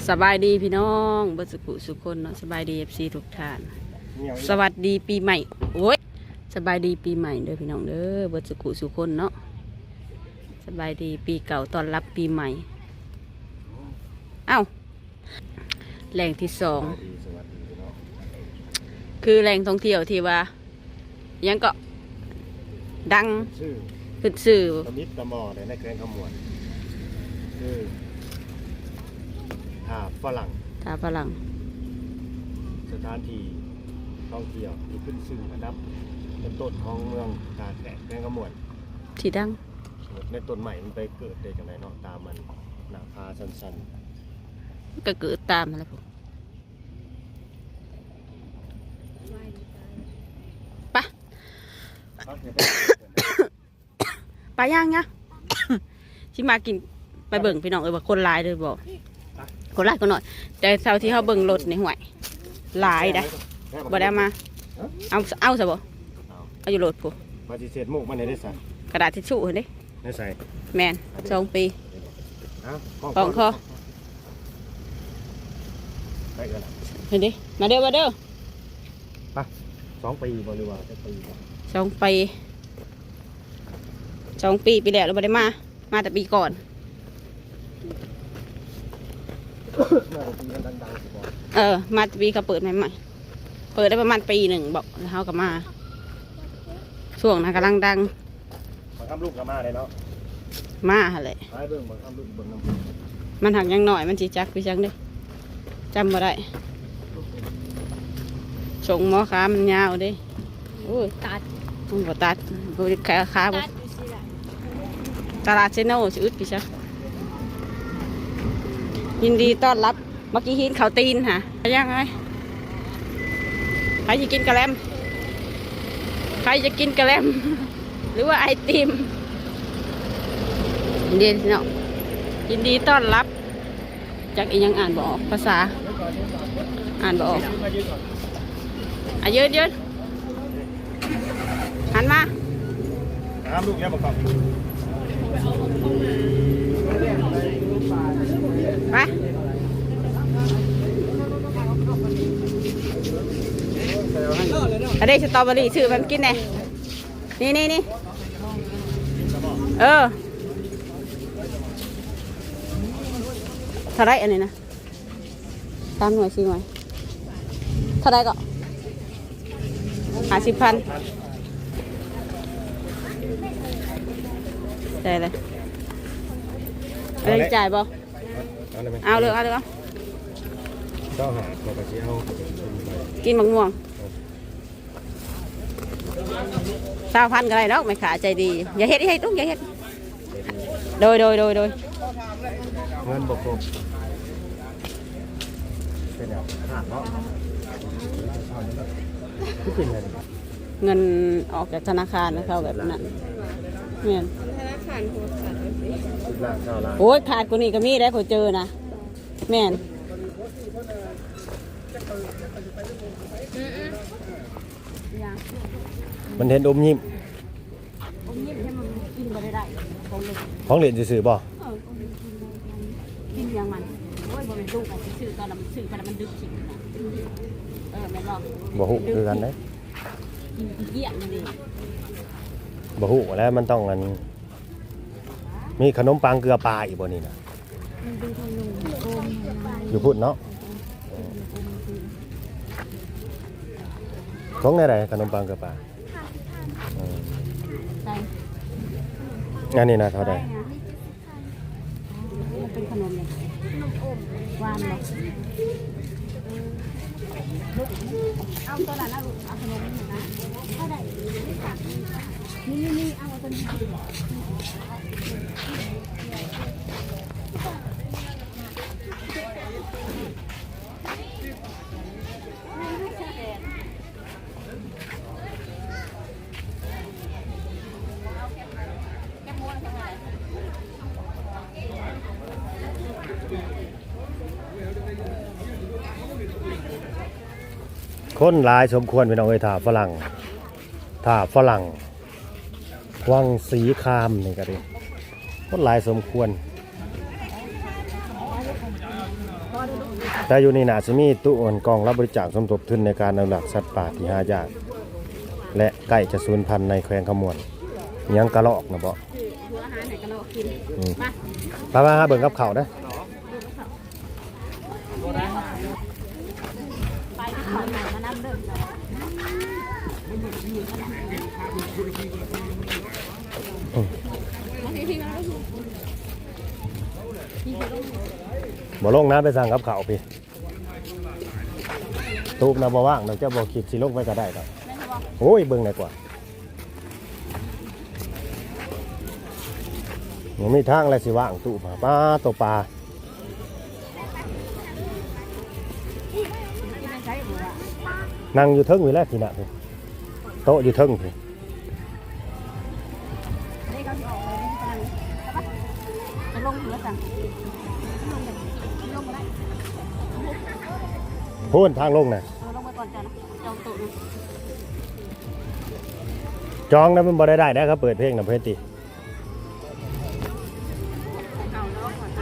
สบายดีพี่น้องเบิร์สุขุสุคนเนาะสบายดีFCทุกท่านสวัสดีปีใหม่โอ้ยสบายดีปีใหม่เด้อพี่น้องเด้อเบิร์สุขุสุคนเนาะสบายดีปีเก่าต้อนรับปีใหม่เอ้าแหล่งที่สองคือแหล่งท่องเที่ยวที่ว่ายังก็ดังขึ้นสื่อตะมิดตะมอในแกงขมวนคือท่าฝรั่งสถานที่ท่องเที่ยวที่ขึ้นชื่ออันดับเป็นต้นของเมืองตาแกงขมวนที่ดังในต้นใหม่มันไปเกิดได้จากไหนเนาะตามมันหน้าผาสั้นๆก็เกิดตามอะไรผมปะไปย่างเนี้ยชิมากินไปเบิ่งพี่น้องว่าคนหลายเลยบอกคนหลายก็หน่อยแต่เท่าที่เขาเบิ่งรถในห่วยหลายได้บ่ได้มาเอาซะบ่เอาอยู่รถผู้ปฏิเสธมุกมันได้ใส่กระดาษทิชชู่เห็นดิได้ใส่แมน2 ปีของคอเห็นดิมาเด้อไป2 ปีบริวารจะปี2 ปีปีแล้วเราไม่ได้มาแต่ปีก่อนมาแต่ปีเขาเปิดใหม่ๆเปิดได้ประมาณปีหนึ่งบอกแล้วเขาก็มาช่วงนั้นกำลังดังบางคำลูกก็มาเลยเนาะมาอะไรเบิ่งบางคำลูกเบิ่งน้ำมันหักยังหน่อยมันจีจักพี่จังเด้จำมาได้ส่งหมอขามันยาวเด้ตัดมันบ่ตัดบริขาบ่ตลาดเซโน่ชื่ออึดพี่ชักยินดีต้อนรับเมื่อกี้หินเขาตีนฮะยังไงใครจะกินกระแลมหรือว่าไอติมเด่นเนาะยินดีต้อนรับจากอียังอ่านบอกภาษาอ่านบอกยืนหันมาลูกเยอะประกอบไปอันนี้สตรอเบอรี่ชื่อมันกินไงนี่เท่าไรอันนี้นะ3 หน่วย4 หน่วยเท่าไรก็50,000ได้เลยอะไรจ่ายบ่เอาเลยก็หาตัวกระเจี๊ยบกินมะม่วง20,000ก็ได้ดอกไม่ขาใจดีอย่าเฮ็ดให้ตุ้งอย่าเฮ็ดโดยเงินบกเป็นแบบขาดเนาะเงินออกจากธนาคารนะเขาแบบนั้นเนี่ยโอ้ยขาดกูนี่ก็มีได้เขาเจอนะแม่นมันเห็นอมยิ้มให้มันกินไปได้ของเหรียญจะซื้อบ่กินยังมันโอ้ยบ่เป็นลูกอะซื้อตอนนั้นซื้อไปแล้วมันดึกขิงนะแม่นบ่ฮู้คือกันได้กินเกี้ยงนั่นเองบ่ฮู้แล้วมันต้องกันมีขนมปังเกลือปลาอีกบ่นี่นะอยู่พูดเนาะของไหนขนมปังเกลือปลาอันนี้นะเท่าไหร่เป็นขนมเลยหวานเนาะเอาตัวนั้นนะลูกเอาขนมนี่นะเท่าไหร่นี่เอาตัวนี้คนหลายสมควรเป็นเอาไว้ถ่าฝรั่งวังสีคามนี่ก็ดีคนหลายสมควร ก แต่อยู่นี่น่าสิมีตู้อ่อนกองรับบริจาคสมทบทุนในการอนุรักษ์สัตว์ป่าที่หายากและใกล้จะสูญพันธุ์ในแขวงขมวนอิหยังกระรอกนะบ่ หัวอาหารไหนกันเรากินมา ป้าเบิ่งกับข้าวเด้อ ไปที่เขาไหนมานั่งเดิน บ่ลงนะไปสั่งกับข้าวพี่ตูบนะบ่ว่างเราจะบ่คิดสิลงไปก็ได้ดอกโอ้ยเบิ่งได้กว่ายังมีทางอะไรสิว่างตู้ปลาตัวปลานั่งอยู่เทิงอยู่แล้วทีน่ะพี่โต๊ะอยู่เทิงพี่ลงหัวสั่งลงมาได้ พูนทางลงน่ะ ลงมาก่อนจ้ะนะจองตู้นะ จองแล้วมันบ่ได้นะครับเปิดเพลงน่ะเพิ่นติ เอาแล้วก่อนไป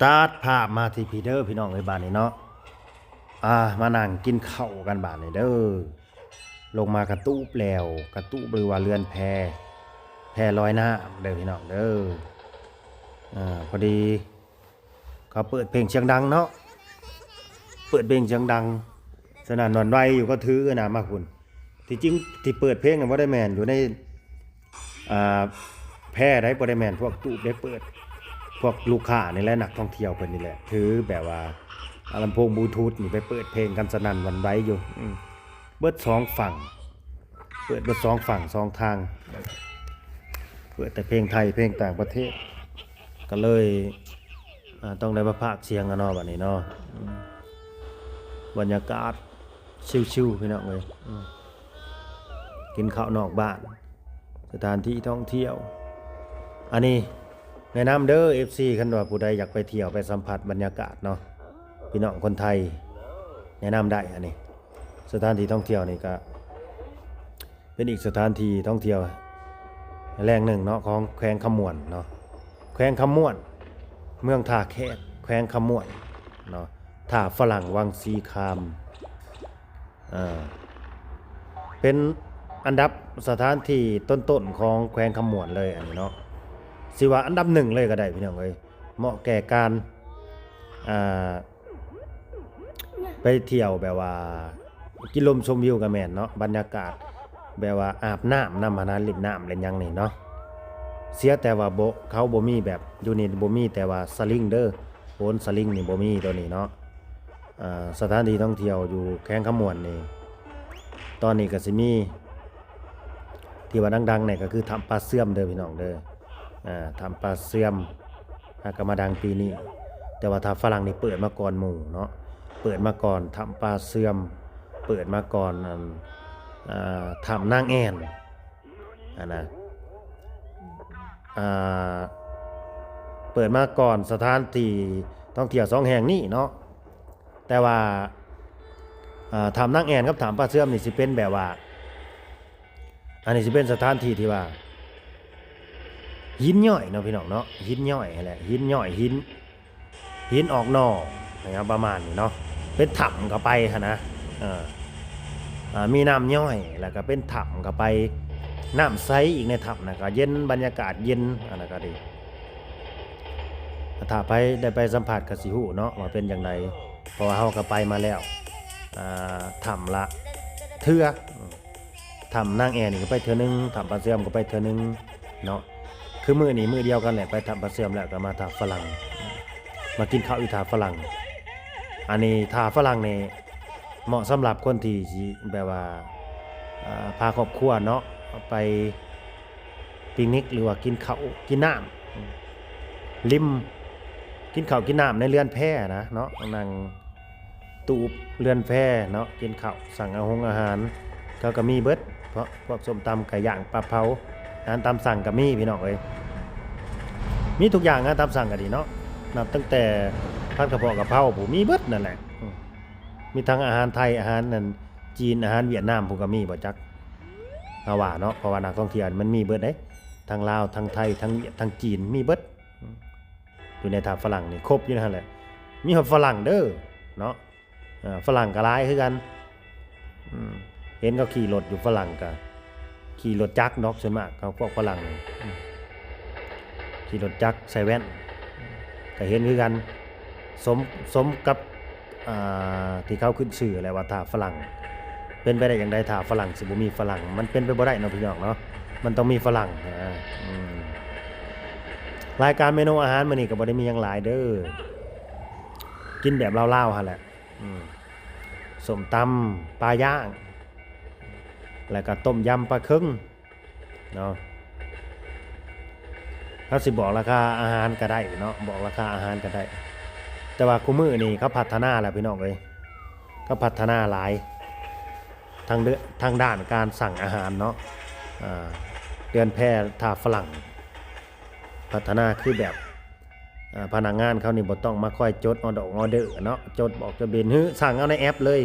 ตัดภาพมาที่พีเดอร์พี่น้องเอ้ยบ้านนี้เนาะมานั่งกินข้าวกันบ้านนี้เด้อลงมากระตู้แล้วกระตู้หรือว่าเรือนแพลอยน้ำเด้อพี่น้องเด้อพอดีเขาเปิดเพลงเสียงดังเนาะเปิดเพลงเสียงดังสนั่นหวั่นไหวอยู่ก็ถือนะมาคุณที่จริงที่เปิดเพลงกันว่าได้แมนอยู่ในแพร่ได้บ่ได้แมนพวกตู้ได้เปิดพวกลูกค้านี่แหละนักท่องเที่ยวเพิ่นนี่แหละถือแบบว่าลำโพงบลูทูธนี่ไปเปิดเพลงกันสนั่นหวั่นไหวอยู่เบิด2ฝั่งเปิดเบิด2ฝั่ง2ทางเปิดแต่เพลงไทยเพลงต่างประเทศก็เลยต้องได้มาพากย์เสียงกันเนาะบัดนี้เนาะบรรยากาศชิวๆพี่น้องเอ้ยกินข้าวนอกบ้านสถานที่ท่องเที่ยวอันนี้แนะนำเด้อ FC คันว่าผู้ใดอยากไปเที่ยวไปสัมผัสบรรยากาศเนาะพี่น้องคนไทยแนะนำได้อันนี้สถานที่ท่องเที่ยวนี่ก็เป็นอีกสถานที่ท่องเที่ยวแหล่งหนึ่งเนาะของแขวงขมวนเนาะแขวงขมวนเมืองท่าแขกแขวงขมวนเนาะท่าฝรั่งวังสีคามเป็นอันดับสถานที่ต้นๆของแขวงขมวนเลยอันนี้เนาะสิว่าอันดับหนึ่งเลยก็ได้พี่น้องเอ้ยเหมาะแก่การไปเที่ยวแบบว่ากินลมชมวิวกับแม่นเนาะบรรยากาศแบบว่าอาบน้ำมานาเล่นน้ำเล่นหยังนี่เนาะเสียแต่ว่าเขาบ่มีแบบอยู่นี่บ่มีแต่ว่าสลิงเด้อโหนสลิงนี่บ่มีตัวนี้เนาะสถานที่ท่องเที่ยวอยู่แขวงขมวนนี่ตอนนี้ก็สิมีที่ว่าดังๆเนี่ยก็คือทำปลาเสื่อมเด้อพี่น้องเด้อทำปลาเสื่อมก็มาดังปีนี้แต่ว่าถ้าฝรั่งนี่เปิดมาก่อนหมู่เนาะเปิดมาก่อนทำปลาเสื่อมเปิดมาก่อนทำนางแอ่นนะเปิดมาก่อนสถานที่ท่องเที่ยว2แห่งนี้เนาะแต่ว่าทำนางแอ่นกับทำปลาเสื่อมนี่สิเป็นแบบว่าอันนี้สิเป็นสถานที่ที่ว่าหินย่อยเนาะพี่น้องเนาะหินย่อยแหละหินย่อยหินออกนอกนะครับประมาณนี้เนาะเป็นถ้ำก็ไปฮะนะมีน้ำย่อยแล้วก็เป็นถ้ำก็ไปน้ำใสอีกในถ้ำนะก็เย็นบรรยากาศเย็นอันนั้นก็ดีถ้าไปได้ไปสัมผัสกับสิหูเนาะว่าเป็นอย่างไรเพราะว่าเฮาก็ไปมาแล้วถ้ำละเทื่อถ้ำนางแอ่นก็ไปเทื่อนึงถ้ำปลาเสื่อมก็ไปเทื่อนึงเนาะคือมื้อนี้มื้อเดียวกันแหละไปถ้ำปลาเสื่อมแล้วก็มาถ้ำฝรั่งมากินข้าวอยู่ถ้ำฝรั่งอันนี้ถ้ำฝรั่งนี่เหมาะสำหรับคนที่แบบว่าพาครอบครัวเนาะไปปิกนิกหรือว่ากินข้าวกินน้ำริมกินข้าวกินน้ำในเรือนแพนะเนาะนั่งตูบเรือนแพเนาะกินข้าวสั่งอาหารเขาก็มีเบิดเพราะพวกส้มตำไก่ย่างปลาเผาอาหารตามสั่งก็มีพี่น้องเอ้ย มีทุกอย่างนะตามสั่งก็ดีเนาะนับตั้งแต่ผัดกะเพราะกะเพราผมมีเบิดนั่นแหละมีทั้งอาหารไทยอาหารนั่นจีนอาหารเวียดนามผมก็มีบ่จักเอาว่าเนาะเพราะว่านักท่องเที่ยวมันมีเบิดเด้ทั้งลาวทั้งไทยทั้งจีนมีเบิดอยู่ในถาดฝรั่งนี่ครบอยู่นั่นแหละมีฝรั่งเด้อเนาะฝรั่งก็หลายคือกันเห็นเขาขี่รถอยู่ฝรั่งก็ขี่รถจักรเนาะส่วนมากเขาพวกฝรั่งขี่รถจักรใส่แว่นก็เห็นคือกันสมกับที่เขาขึ้นชื่ออะไรว่าถาดฝรั่งเป็นไปได้อย่างใดถาดฝรั่งสิบ่มีฝรั่งมันเป็นไปบ่ได้เนาะพี่น้องเนาะมันต้องมีฝรั่งรายการเมนูอาหารมื้อนี้ก็บ่ได้มีหยังหลายเด้อกินแบบลาวๆหั่นแหละส้มตำปลาย่างแล้วก็ต้มยำปลาคึ่งเนาะถ้าสิบอกราคาอาหารก็ได้เนาะบอกราคาอาหารก็ได้แต่ว่าคุมื้อนี่เขาพัฒนาแล้วพี่น้องเอ้ยเขาพัฒนาหลายทางด้านการสั่งอาหารเนาะเดือนแพร่ถาดฝรั่งพัฒนาคือแบบพนักงานเขานี่บ่ต้องมาคอยจดออเดอร์เนาะจดบอกจะบินสั่งเอาในแอปเลย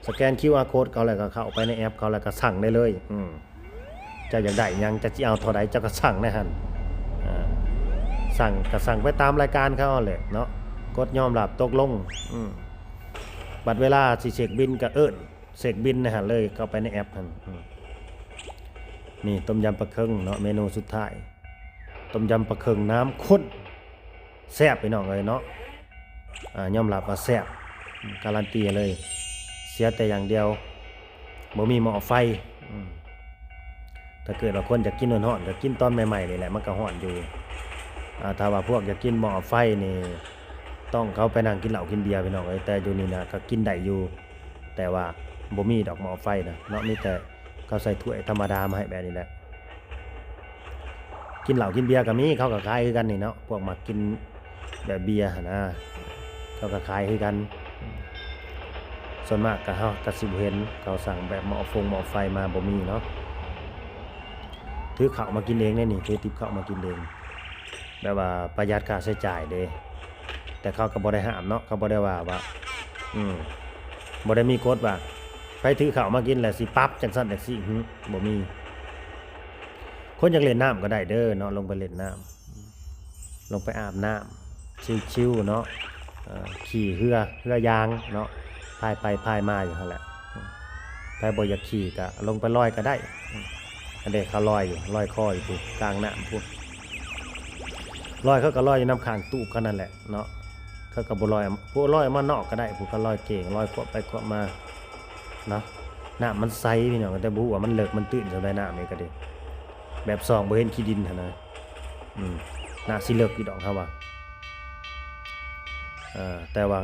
สแกน QR code เขาแล้วก็เข้าไปในแอปเขาแล้วก็สั่งได้เลยจะอยากได้ยังจะเอาเท่าใดเจ้าก็สั่งได้หั่นสั่งก็สั่งไปตามรายการเขาแหละเนาะกดยอมรับตกลงบัดเวลาสิเช็คบิลก็เเช็คบิลนะฮะเลยเข้าไปในแอปหั่นนี่ต้มยำปลาเค็งเนาะเมนูสุดท้ายต้มยำปลาเค็งน้ำข้นแซ่บไปน้องเลยเนาะยอมรับว่าแซ่บการันตีเลยเสียแต่อย่างเดียวบ่มีหม้อไฟถ้าเกิดว่าคนอยากกินร้อนๆก็กินตอนใหม่ๆนี่แหละมันก็ร้อนอยู่ถ้าว่าพวกอยากกินหม้อไฟนี่ต้องเขาไปนั่งกินเหล้ากินเบียร์พี่น้องเอ้ยแต่อยู่นี่นะก็กินได้อยู่แต่ว่าบ่มีดอกหม้อไฟนะเนาะมีแต่เขาใส่ถ้วยธรรมดามาให้แบบนี้แหละกินเหล้ากินเบียร์ก็มีเขาก็ขายคือกันนี่เนาะพวกมากินแบบเบียร์นะเขาก็ขายคือกันส่วนมากก็เฮาก็สิบ่เห็นเขาสั่งแบบหม้อไฟมาบ่มีเนาะถือข้าวมากินเองนี่ถือติบข้าวมากินเองแบบว่าประหยัดค่าใช้จ่ายเด้แต่เขาก็บ่ได้ห้ามเนาะเขาบ่ได้ว่าบ่ได้มีกฎว่าไปถือข้าวมากินแล้วสิปรับจังซั่นจังซี่บ่มีคนอยากเล่นน้ำก็ได้เด้อเนาะลงไปเล่นน้ำลงไปอาบน้ำชิวๆเนาะขี่เรือยางเนาะพายไปพายมาอยู่นั่นแหละไปบ่อยากขี่ก็ลงไปลอยก็ได้อันเด็กเขาลอยอยู่ลอยคออยู่ปุ๊บกลางน้ำปุ๊บลอยเขาก็ลอยอยู่น้ำข้างตู้เขานั่นแหละเนาะเขาก็บ่ลอยผู้ลอยมานอกก็ได้ผู้ก็ลอยเก่งลอยขวบไปขวบมาเนาะน้ำมันใสพี่น้องแต่บ่ฮู้ว่ามันเลิกมันตื้นจังได๋น้ำนี่ก็ดิแบบซองบ่เห็นขี้ดินหั่นนะน่าสิเลิกอยู่ดอกครับว่าแต่ว่า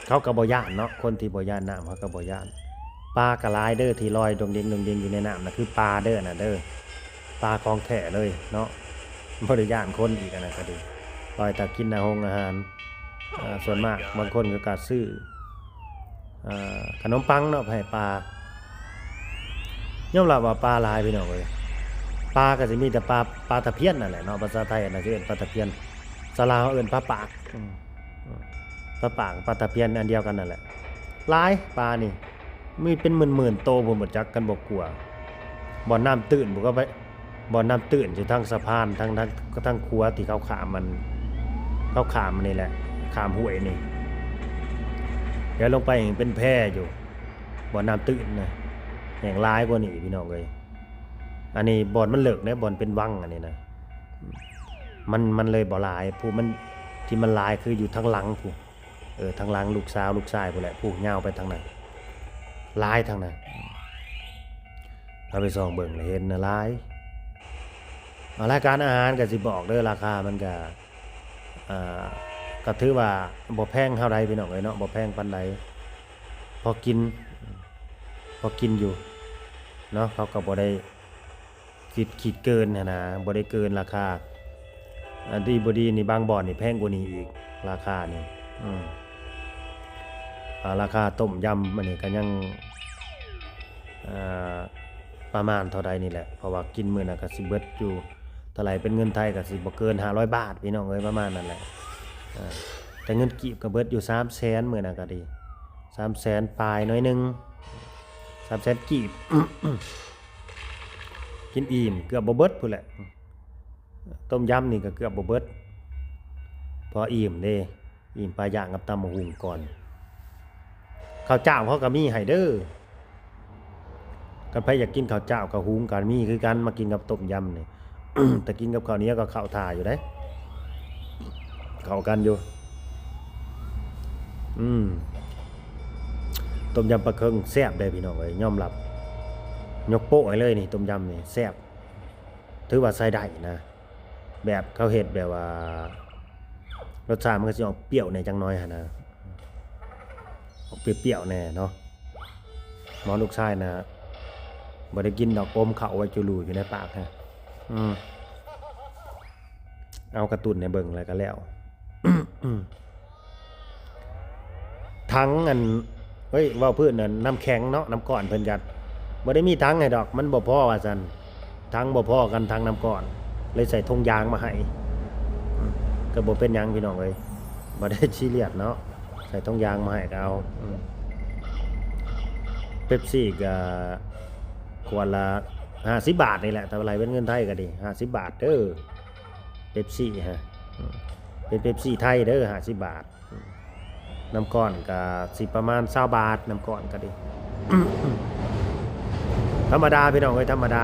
เขาก็บ่ย่านเนาะคนที่บ่ย่านน้ำเขาก็บ่ย่านปลากระหลายเด้อที่ลอยดงเด้งอยู่ในน้ำน่ะคือปลาเด้อน่ะเด้อปลาของแท้เลยเนาะบ่ได้ย่านคนอีกอันนั้นก็ดีลอยตากินอาหารส่วนมากบางคนก็ซื้อขนมปังเนาะให้ปลายอมรับว่าปลาหลายพี่น้องเอ้ยปลาก็สิมีแต่ปลาตะเพียนนั่นแหละเนาะภาษาไทยน่ะสิเอิ้นปลาตะเพียนสลาวเอิ้นปลาปากปลาตะเพียนอันเดียวกันนั่นแหละหลายปลานี่มีเป็นหมื่นๆโตบ่หมดจักกันบ่กลัวบ่อน้ำตื้นบ่ก็ไปบ่อน้ำตื้นอยู่ทางสะพานทางคัวที่เขาขามมันนี่แหละขามห้วยนี่เดี๋ยวลงไปเห็นเป็นแพอยู่บ่อน้ำตื้นนะแห่งหลายกว่านี้พี่น้องเอ้ยอันนี้บ่อนมันเลิกนะบ่อนเป็นวังอันนี้นะมันเลยบ่หลายผู้มันที่มันหลายคืออยู่ทางหลังผู้ทางหลังลูกสาวลูกชายผู้แหละผู้ยาวไปทางนั้นหลายทางนั้นเอาไปส่องเบิ่งเห็นนะหลายรายการอาหารก็สิบอกเด้อราคามันก็ถือว่าบ่แพงเท่าใดพี่น้องเอ้ยเนาะบ่แพงปานใดพอกินอยู่เนาะเขาก็บ่ได้คิดเกินนะบ่ได้เกินราคาอันที่บ่ดีนี่บางบ่อนนี่แพงกว่านี้อีกราคานี่ราคาต้มยำมันนี่ก็ยังประมาณเท่าใดนี่แหละเพราะว่ากินมื้อน่ะก็สิเบิดอยู่ เท่าไหร่เป็นเงินไทยก็สิบ่เกิน500บาทพี่น้องเอ้ยประมาณนั้นแหละแต่เงินกีบก็เบิดอยู่300,000มื้อน่ะก็ดี300,000ปลายน้อยนึง300,000กีบ กินอิ่มเกือบบ่เบิดพุ่นแหละต้มยำนี่ก็เกือบบ่เบิดพออิ่มเด้อิ่มปลาย่างกับตำบักหุ่งก่อนข้าวเจ้าเขาก็มีให้เด้อกันไผอยากกินข้าวเจ้ากับหุงกันมีคือกันมากินกับต้มยำนี่ แต่กินกับข้าวเหนียวก็เข้าท่าอยู่เด้เข้ากันอยู่ต้มยำปลาเคิงแซ่บได้พี่น้องเอ้ยยอมรับยกโป๊ะให้เลยนี่ต้มยำนี่แซ่บถือว่าใส่ได้นะแบบเขาเฮ็ดแบบว่ารสชาติมันก็สิออกเปรี้ยวในจังน้อยหั่นนะออกเปรี้ยวๆแน่เนาะหมอลูกชายนะบ่ได้กินดอกอมเข้าไว้จุลูอยู่ในปากฮะเอากระตุ้นให้เบิ่งแล้วก็แล้ว ทั้งอันเฮ้ยเว้าพื้นนั่นน้ำแข็งเนาะน้ำก้อนเพิ่นกัดบ่ได้มีทั้งให้ดอกมันบ่พอว่าซั่นทั้งบ่พอกันทั้งน้ำก้อนเลยใส่ธงยางมาให้ก็บ่เป็นหยังพี่น้องเอ้ยบ่ได้ซีเรียสเนาะใส่ธงยางมาให้ก็เอาเป๊ปซี่ก็ขวดละ50 บาทนี่แหละแต่ว่าไรเป็นเงินไทยก็ดี50 บาทเด้อเป๊ปซี่ฮะเป็นเป๊ปซี่ไทยเด้อ50 บาทน้ำก้อนก็สิประมาณ20 บาทน้ำก้อนก็ดี ธรรมดาพี่น้องเอ้ยธรรมดา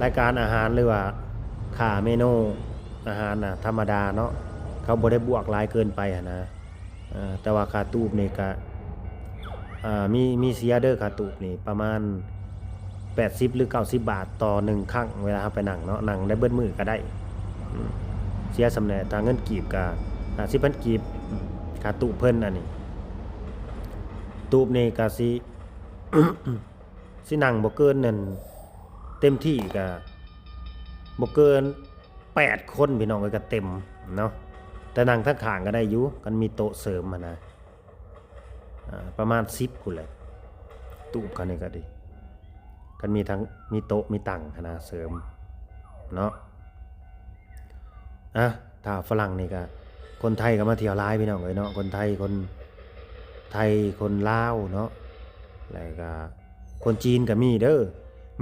รายการอาหารหรือว่าค่าเมนูอาหารน่ะธรรมดาเนาะเขาบ่ได้บวกหลายเกินไปนะแต่ว่าค่าตูบนี่ก็มีเสียเด้อค่าตูบนี่ประมาณ80หรือ90 บาทต่อ1ครั้งเวลาไปนั่งเนาะนั่งได้เบิดมื้อก็ได้เสียสำแหน่ทางเงินกีบก็50,000กีบค่าตูบเพิ่นอันนี้ตูบนี่ก็สิ สินั่งบ่เกินนั่นเต็มที่ก็บ่เกิน8คนพี่น้องก็เต็มเนาะแต่นั่งทั้งข้างก็ได้อยู่กันมีโต๊ะเสริมมานะประมาณ10พุ่นแหละตูบกันนี่ก็ดีกันมีทั้งมีโต๊ะมีตังนะเสริมเนาะถ้าฝรั่งนี่ก็คนไทยก็มาเที่ยวหลายพี่น้องเอ้ยเนาะคนไทยคนลาวเนาะแล้วก็คนจีนก็มีเด้อ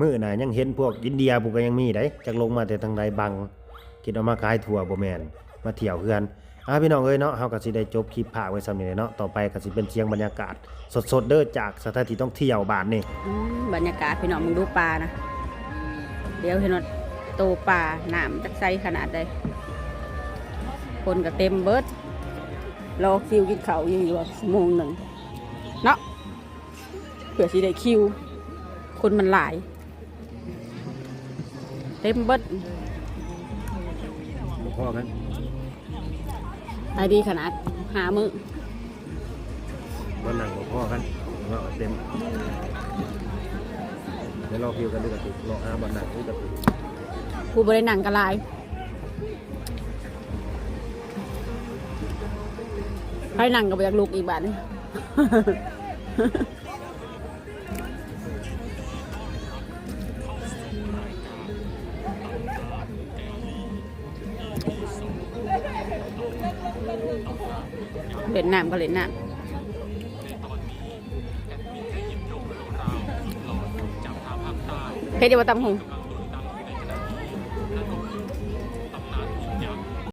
มื้อน่ะยังเห็นพวกอินเดียพวกก็ยังมีได้จักลงมาแต่ทางใดบังคิดเอามาขายทั่วบ่แม่นมาเที่ยวเฮือนพี่น้องเอ้ยเนาะเฮาก็สิได้จบคลิปภาคไว้ซ้ำนี้เนาะต่อไปก็สิเป็นเสียงบรรยากาศสดๆเด้อจากสถานที่ท่องเที่ยวบ้านนี่บรรยากาศพี่น้องมึงดูปลานะเดี๋ยวเห็นว่าโตปลาน้ำจักไซขนาดใดคนก็เต็มเบิดรอคิวกินข้าวอยู่ชั่วโมงหนึ่งเนาะเผื่อสิได้คิวคนมันหลายเต็มเบิดบ่พอกันไอดีขนาดหามือบ่นั่งบ่พอกันว่าเต็มเดี๋ยวรอคิวกันด้วยกันรอบ่นั่งด้วยกันผู้บ่ได้นั่งกันหลายให้นั่งก็บ่อยากลุกอีกบาดนึงเล่นน้ำก็เล่นน้ำเฮ้ยเดี๋ยวมาตำหง